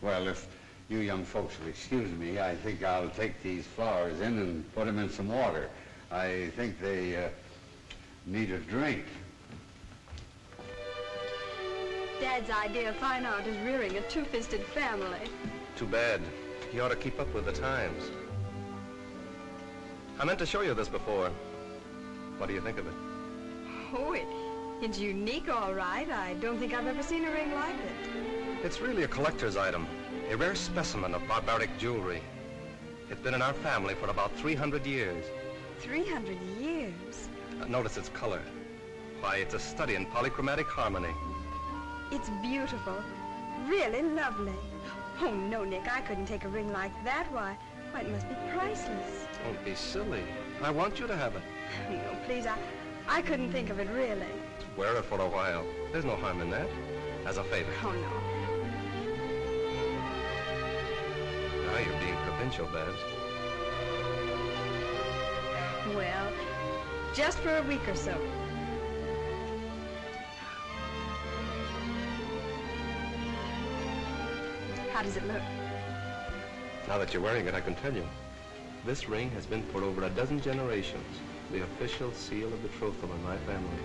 Well, if you young folks will excuse me, I think I'll take these flowers in and put them in some water. I think they need a drink.
Dad's idea of fine art is rearing a two-fisted family.
Too bad. He ought to keep up with the times. I meant to show you this before. What do you think of it?
Oh, it's unique, all right. I don't think I've ever seen a ring like it.
It's really a collector's item, a rare specimen of barbaric jewelry. It's been in our family for about 300 years.
300 years?
Notice its color. Why, it's a study in polychromatic harmony.
It's beautiful. Really lovely. Oh, no, Nick, I couldn't take a ring like that. Why, it must be priceless.
Don't be silly. I want you to have it.
No, please, I couldn't think of it, really.
Wear it for a while. There's no harm in that. As a favor.
Oh, no.
Now you're being provincial, Babs.
Well, just for a week or so. How does it look?
Now that you're wearing it, I can tell you. This ring has been for over a dozen generations. The official seal of betrothal in my family.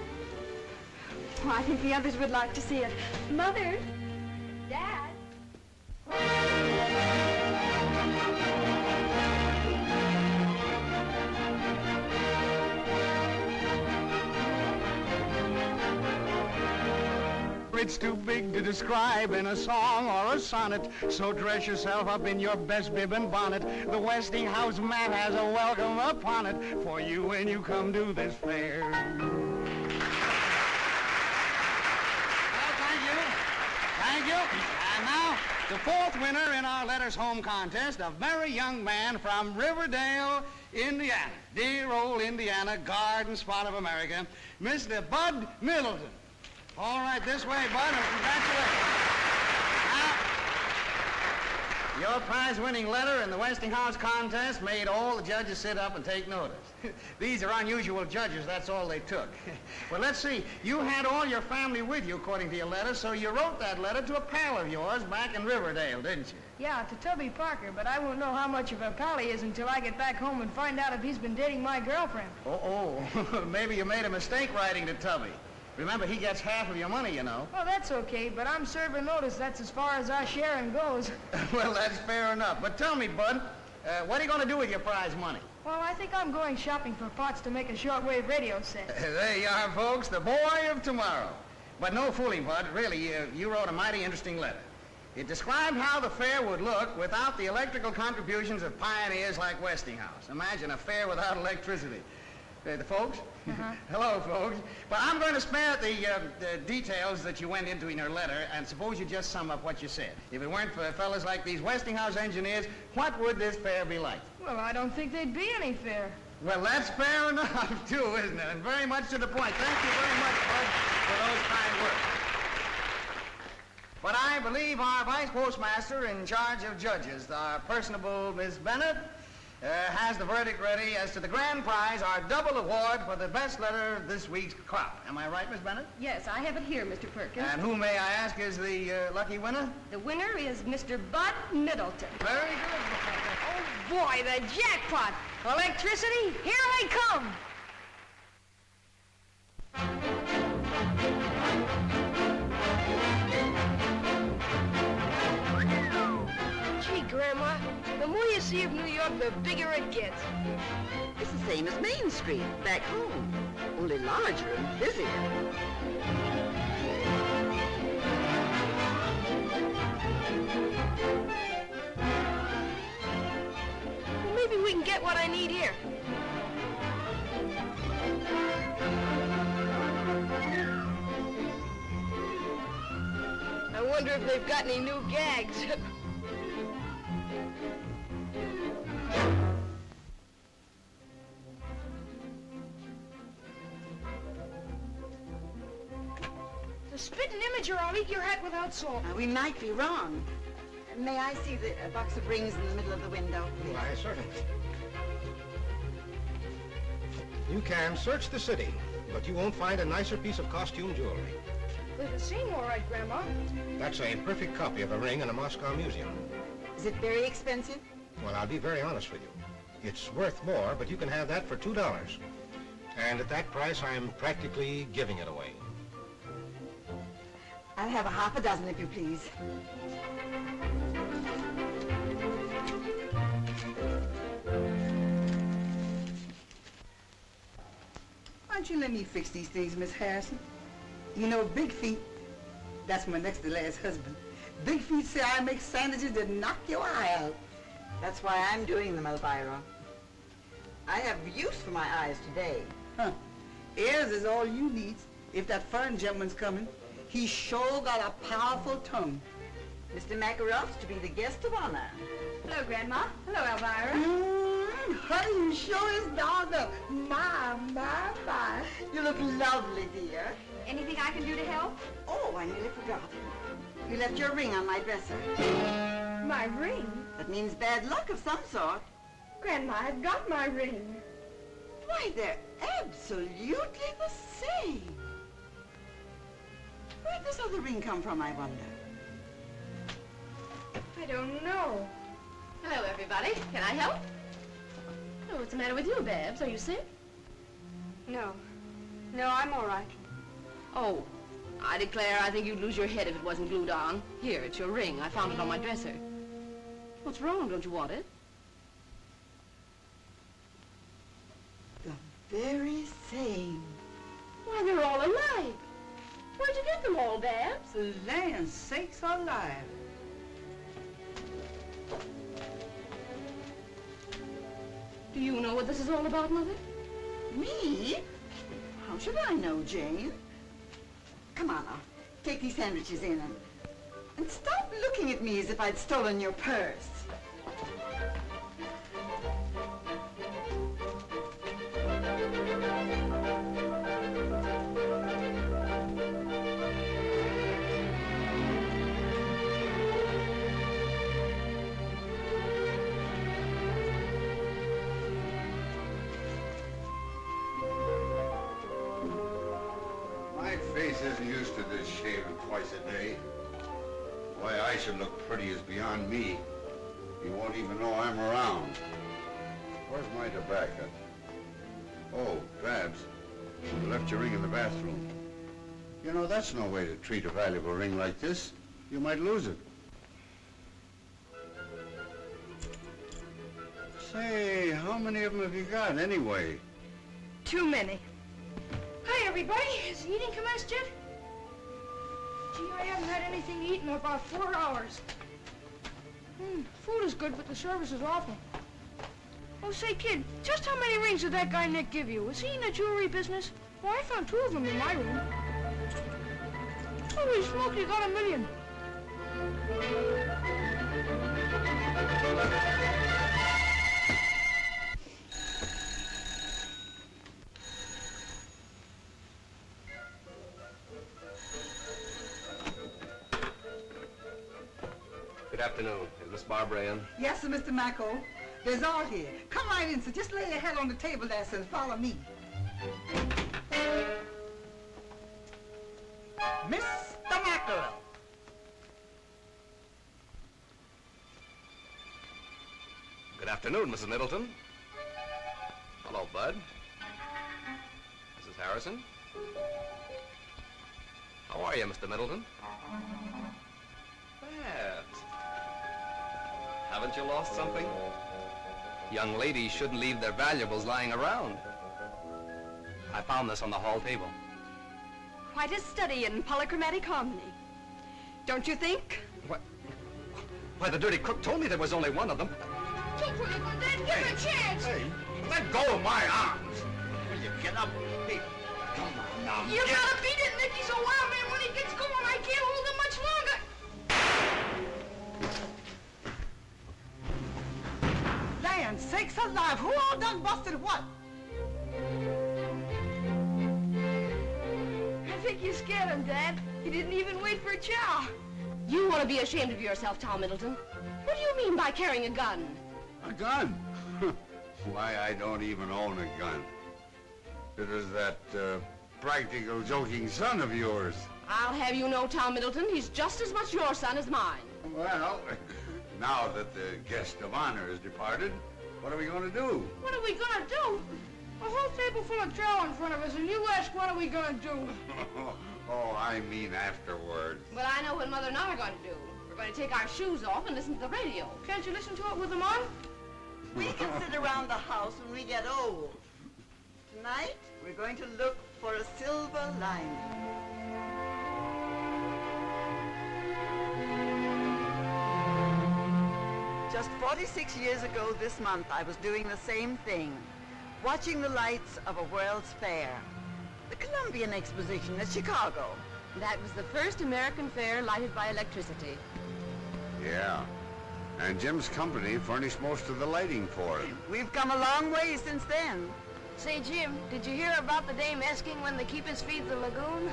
Well, I think the others would like to see it. Mother! Dad!
It's too big to describe in a song or a sonnet, so dress yourself up in your best bib and bonnet. The Westinghouse man has a welcome upon it for you when you come to this fair. Well, thank you. And now, the fourth winner in our Letters Home contest, a very young man from Riverdale, Indiana. Dear old Indiana, garden spot of America, Mr. Bud Middleton. All right, this way, Bud, and congratulations. Now, your prize-winning letter in the Westinghouse contest made all the judges sit up and take notice. These are unusual judges, that's all they took. Well, let's see. You had all your family with you, according to your letter, so you wrote that letter to a pal of yours back in Riverdale, didn't you?
Yeah, to Tubby Parker, but I won't know how much of a pal he is until I get back home and find out if he's been dating my girlfriend.
Oh, maybe you made a mistake writing to Tubby. Remember, he gets half of your money, you know.
Well, that's okay, but I'm serving notice that's as far as our sharing goes.
Well, that's fair enough. But tell me, Bud, what are you going to do with your prize money?
Well, I think I'm going shopping for parts to make a shortwave radio set.
There you are, folks, the boy of tomorrow. But no fooling, Bud. Really, you wrote a mighty interesting letter. It described how the fair would look without the electrical contributions of pioneers like Westinghouse. Imagine a fair without electricity. The folks? Hello, folks. But I'm going to spare the details that you went into in your letter, and suppose you just sum up what you said. If it weren't for fellas like these Westinghouse engineers, what would this fair be like?
Well, I don't think there'd be any fair.
Well, that's fair enough, too, isn't it? And very much to the point. Thank you very much, Bud, for those kind words. But I believe our vice postmaster in charge of judges, our personable Miss Bennett, has the verdict ready as to the grand prize, our double award for the best letter of this week's crop. Am I right, Miss Bennett?
Yes, I have it here, Mr. Perkins.
And who, may I ask, is the lucky winner?
The winner is Mr. Bud Middleton.
Very good.
Oh, boy, the jackpot! Electricity, here they come! Gee, Grandma, the more you see of New York, the bigger it gets.
It's the same as Main Street, back home, only larger and busier.
Well, maybe we can get what I need here. I wonder if they've got any new gags. The spitting image, or I'll eat your hat without salt.
We might be wrong. May I see the box of rings in the middle of the window?
Why, certainly. You can search the city, but you won't find a nicer piece of costume jewelry.
They seem all right, Grandma.
That's a perfect copy of a ring in a Moscow museum.
Is it very expensive?
Well, I'll be very honest with you. It's worth more, but you can have that for $2. And at that price, I'm practically giving it away.
I'll have a half a dozen, if you please.
Why don't you let me fix these things, Miss Harrison? You know, Big Feet, that's my next to last husband. Big Feet say I make sandwiches that knock your eye out.
That's why I'm doing them, Elvira. I have use for my eyes today.
Huh. Ears is all you need. If that foreign gentleman's coming, he sure got a powerful tongue.
Mr. Makarov's to be the guest of honor.
Hello, Grandma. Hello, Elvira.
Honey, you sure is dogged up. My.
You look lovely, dear.
Anything I can do to help?
Oh, I nearly forgot. You left your ring on my dresser.
My ring?
That means bad luck of some sort.
Grandma, I've got my ring.
Why, they're absolutely the same. Where'd this other ring come from, I wonder?
I don't know.
Hello, everybody. Can I help? Oh, what's the matter with you, Babs? Are you sick?
No. No, I'm all right.
Oh, I declare I think you'd lose your head if it wasn't glued on. Here, it's your ring. I found it on my dresser. What's wrong? Don't you want it?
The very same.
Why, they're all alike. Where'd you get them all, Babs?
Land sakes alive.
Do you know what this is all about, Mother?
Me? How should I know, Jane? Come on now, take these sandwiches in and stop looking at me as if I'd stolen your purse.
My face isn't used to this shaving twice a day. Why I should look pretty is beyond me. You won't even know I'm around. Where's my tobacco? Oh, Babs, you left your ring in the bathroom. You know, that's no way to treat a valuable ring like this. You might lose it. Say, how many of them have you got, anyway?
Too many. Hi, everybody. Has the eating commenced yet? Gee, I haven't had anything to eat in about 4 hours. Food is good, but the service is awful. Oh, say, kid, just how many rings did that guy Nick give you? Was he in the jewelry business? Well, I found 2 of them in my room. Holy smoke, you got 1 million.
Good afternoon. Is Miss Barbara in?
Yes, sir, Mr. Macko. There's all here. Come right in, sir. Just lay your head on the table there, sir, and follow me. Mr. Macko.
Good afternoon, Mrs. Middleton. Hello, Bud. Mrs. Harrison. How are you, Mr. Middleton? Babs. Haven't you lost something? Young ladies shouldn't leave their valuables lying around. I found this on the hall table.
Quite a study in polychromatic harmony. Don't you think?
What? Why, the dirty cook told me there was only one of them.
Don't put it on Dad. Give him a chance.
Hey, let go of my arms. Will you get up? Hey, come on now.
You gotta beat it, Nick. He's a wild man. When he gets going, I can't hold him much longer.
Land sakes alive, who all done busted what?
I think you scared him, Dad. He didn't even wait for a chow.
You want to be ashamed of yourself, Tom Middleton. What do you mean by carrying a gun?
A gun? Why, I don't even own a gun. It is that practical joking son of yours.
I'll have you know, Tom Middleton, he's just as much your son as mine.
Well, now that the guest of honor has departed, what are we going to do?
What are we gonna do? A whole table full of chow in front of us, and you ask what are we gonna do?
Oh, I mean afterwards.
But I know what Mother and I are going to do. We're going to take our shoes off and listen to the radio.
Can't you listen to it with them on?
We can sit around the house when we get old. Tonight, we're going to look for a silver lining. Just 46 years ago this month, I was doing the same thing, watching the lights of a World's Fair. The Columbian Exposition at Chicago.
That was the first American fair lighted by electricity.
Yeah. And Jim's company furnished most of the lighting for it.
We've come a long way since then.
Say, Jim, did you hear about the dame asking when the keepers feed the lagoon?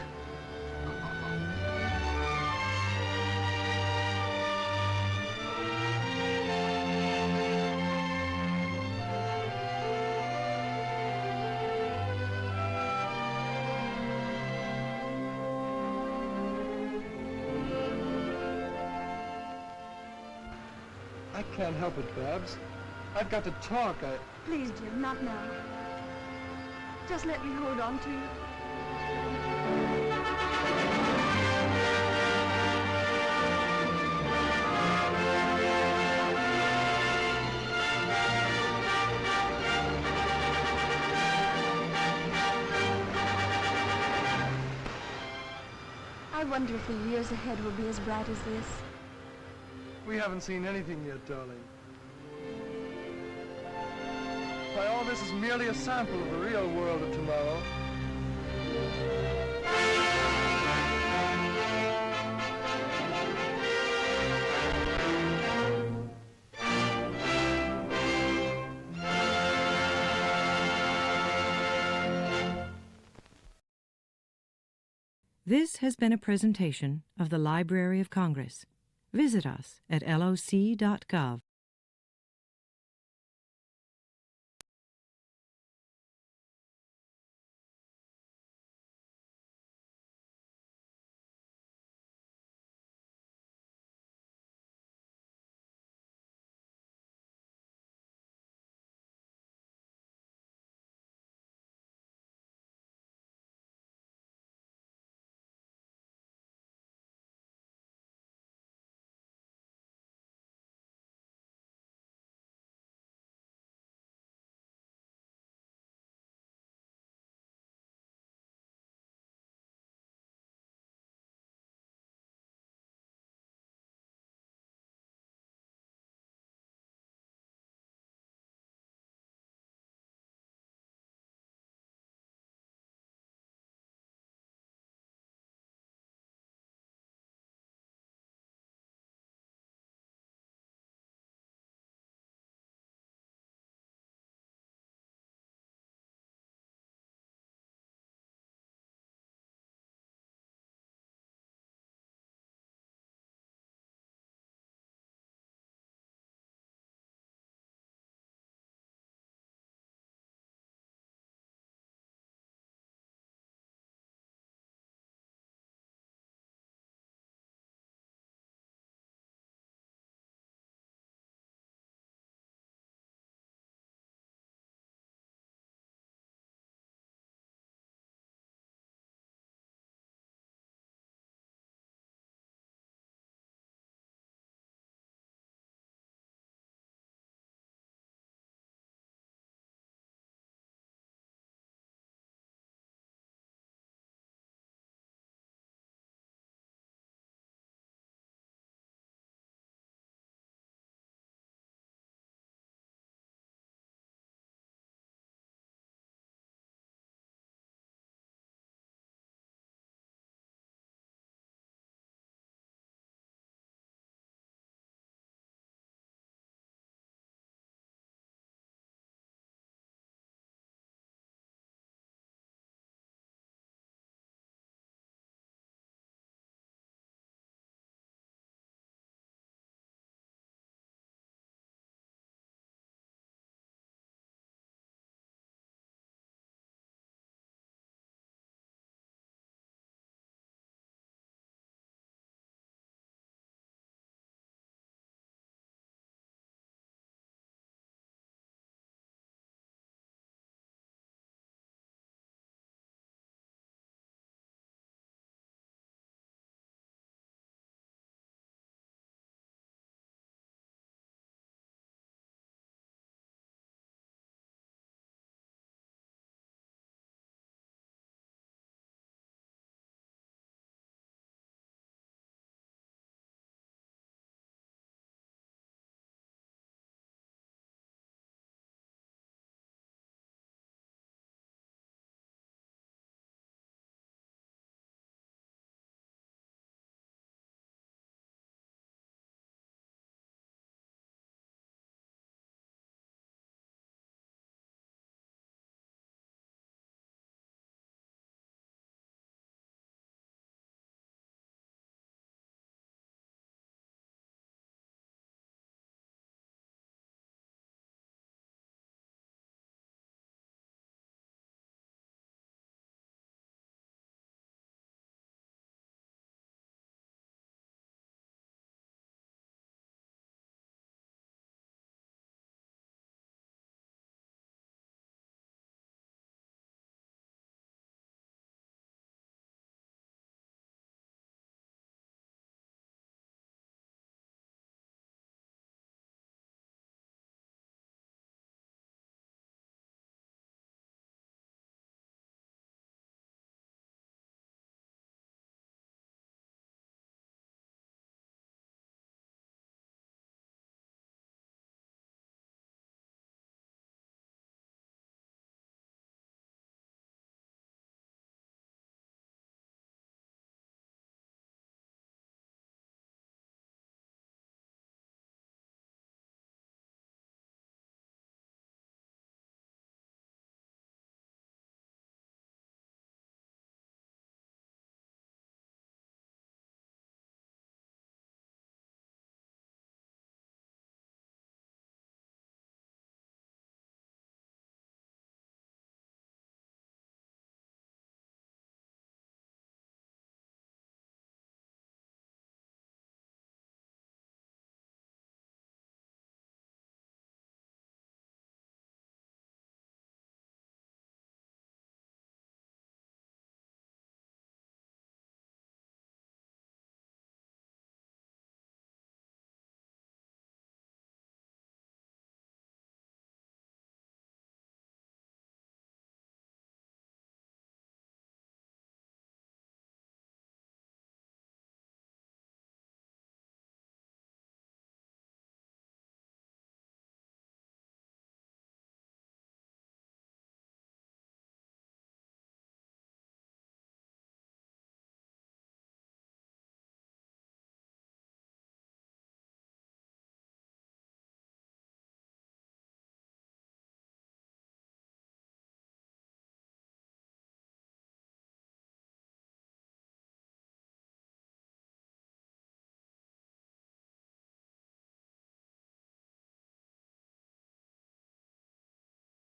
I can't help it, Babs. I've got to talk.
Please, Jim, not now. Just let me hold on to you. I wonder if the years ahead will be as bright as this.
We haven't seen anything yet, darling. Why, all this is merely a sample of the real world of tomorrow.
This has been a presentation of the Library of Congress. Visit us at loc.gov.